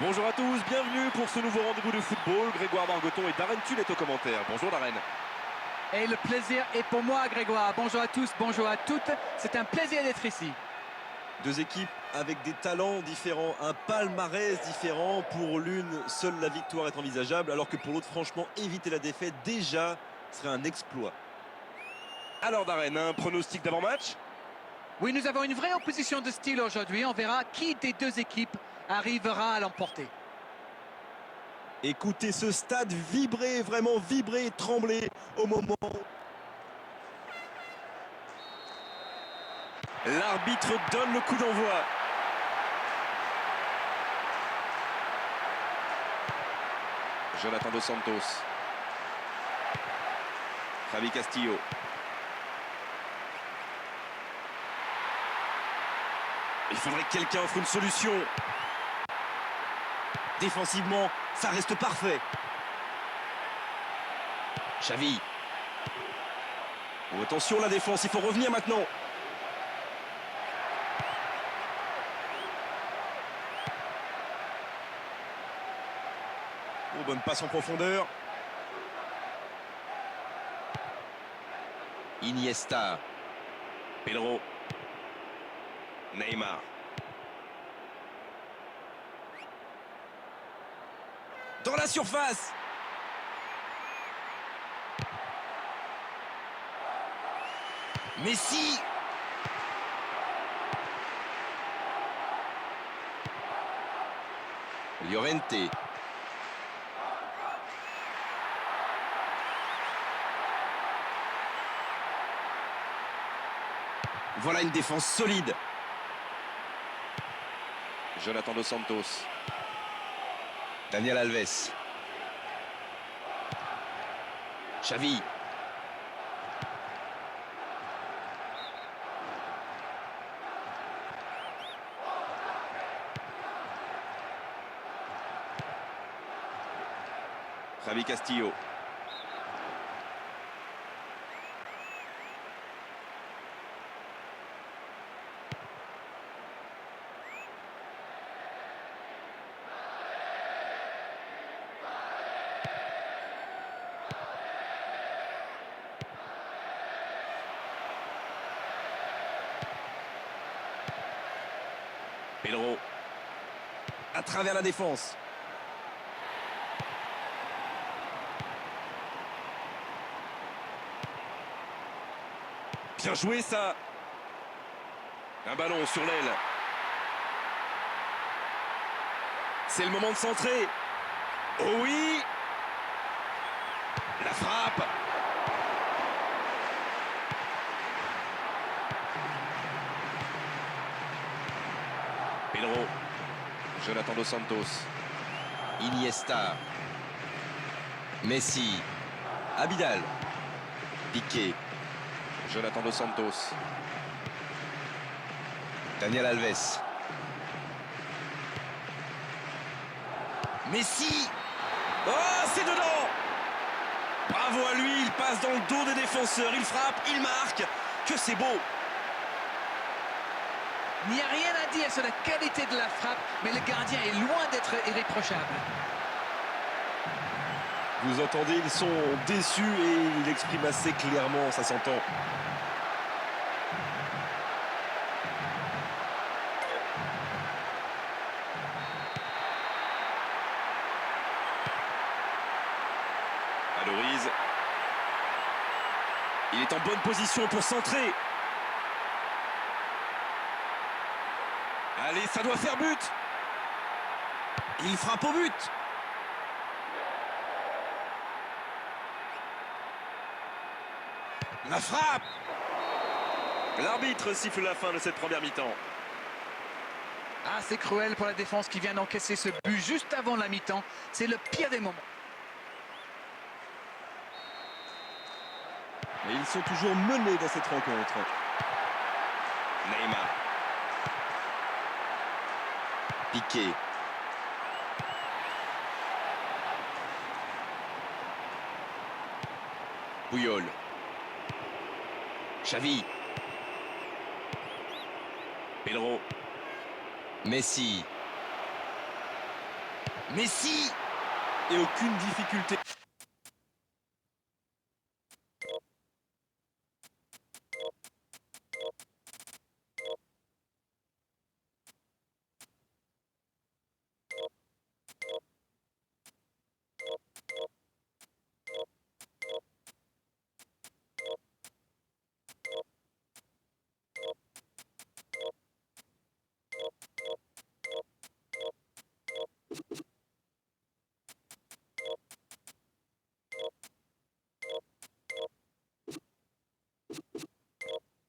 Bonjour à tous, bienvenue pour ce nouveau rendez-vous de football. Grégoire Margoton et Darren Tull est aux commentaires. Bonjour Darren. Et le plaisir est pour moi, Grégoire. Bonjour à tous, bonjour à toutes. C'est un plaisir d'être ici. Deux équipes avec des talents différents, un palmarès différent. Pour l'une, seule la victoire est envisageable, alors que pour l'autre, franchement, éviter la défaite déjà serait un exploit. Alors Darren, un pronostic d'avant-match? Oui, nous avons une vraie opposition de style aujourd'hui. On verra qui des deux équipes arrivera à l'emporter. Écoutez ce stade vibrer, vraiment vibrer, trembler au moment. L'arbitre donne le coup d'envoi. Jonathan Dos Santos. Javi Castillo. Il faudrait que quelqu'un offre une solution. Défensivement, ça reste parfait. Xavi. Oh, attention la défense, il faut revenir maintenant. Oh, bonne passe en profondeur. Iniesta. Pedro. Neymar. Dans la surface. Messi. Llorente. Voilà une défense solide. Jonathan Dos Santos. Daniel Alves. Xavi. Javi Castillo. Pedro. À travers la défense. Bien joué ça. Un ballon sur l'aile. C'est le moment de centrer. Oh oui. La frappe. Pedro. Jonathan Dos Santos. Iniesta. Messi. Abidal. Piqué. Jonathan Dos Santos. Daniel Alves. Messi. Oh, c'est dedans. Bravo à lui, il passe dans le dos des défenseurs, il frappe, il marque. Que c'est beau. Il n'y a rien à dire sur la qualité de la frappe, mais le gardien est loin d'être irréprochable. Vous entendez, ils sont déçus et il exprime assez clairement, ça s'entend. Valorise. Il est en bonne position pour centrer. Allez, ça doit faire but. Il frappe au but. La frappe. L'arbitre siffle la fin de cette première mi-temps. Ah, c'est cruel pour la défense qui vient d'encaisser ce but juste avant la mi-temps. C'est le pire des moments. Mais ils sont toujours menés dans cette rencontre. Neymar. Piqué. Puyol. Xavi. Pedro. Messi. Messi. Et aucune difficulté.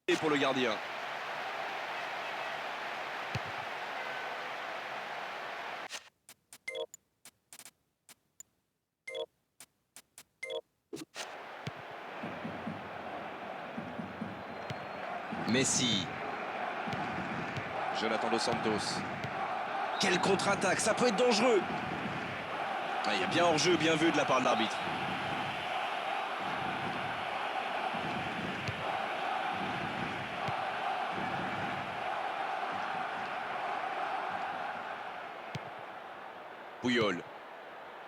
Et pour le gardien. Messi. Jonathan Dos Santos. Quelle contre-attaque, ça peut être dangereux. Ah, il y a bien hors-jeu, bien vu de la part de l'arbitre. Puyol.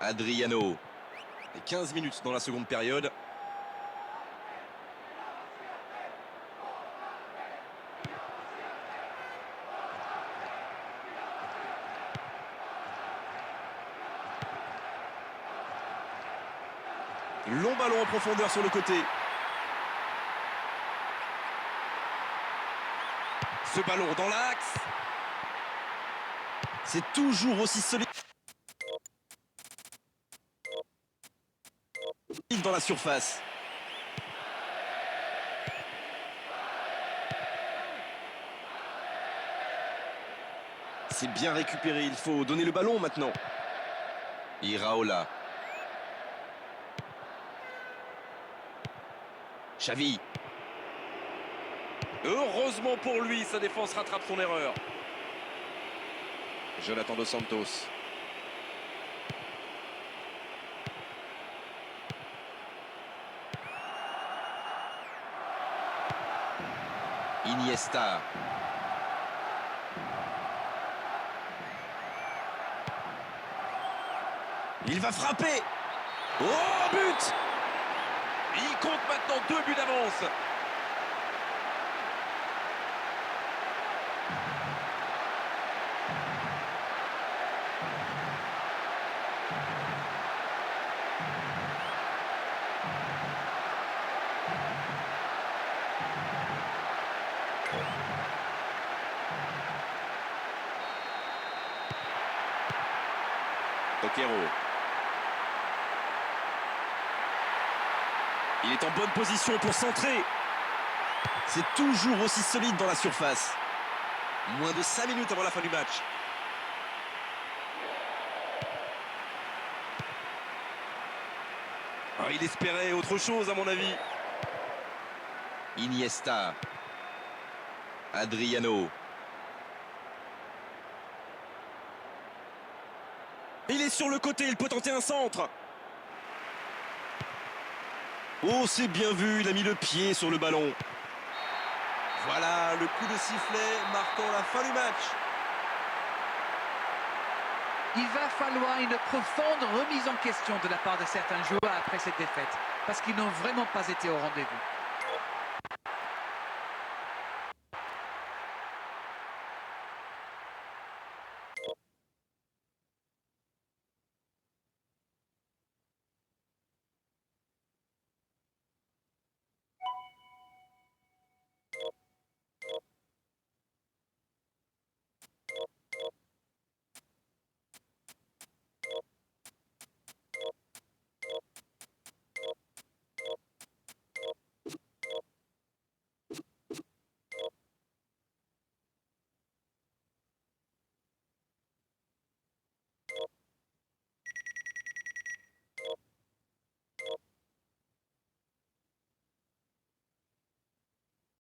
Adriano. Et 15 minutes dans la seconde période. Long ballon en profondeur sur le côté. Ce ballon dans l'axe. C'est toujours aussi solide dans la surface. C'est bien récupéré, il faut donner le ballon maintenant. Iraola. Xavi. Heureusement pour lui, sa défense rattrape son erreur. Jonathan Dos Santos. Iniesta. Il va frapper. Oh, but! Il compte maintenant 2 buts d'avance. Toquero. Il est en bonne position pour centrer. C'est toujours aussi solide dans la surface. Moins de 5 minutes avant la fin du match. Ah, il espérait autre chose à mon avis. Iniesta. Adriano. Il est sur le côté, il peut tenter un centre. Oh, c'est bien vu, il a mis le pied sur le ballon. Voilà le coup de sifflet marquant la fin du match. Il va falloir une profonde remise en question de la part de certains joueurs après cette défaite, parce qu'ils n'ont vraiment pas été au rendez-vous.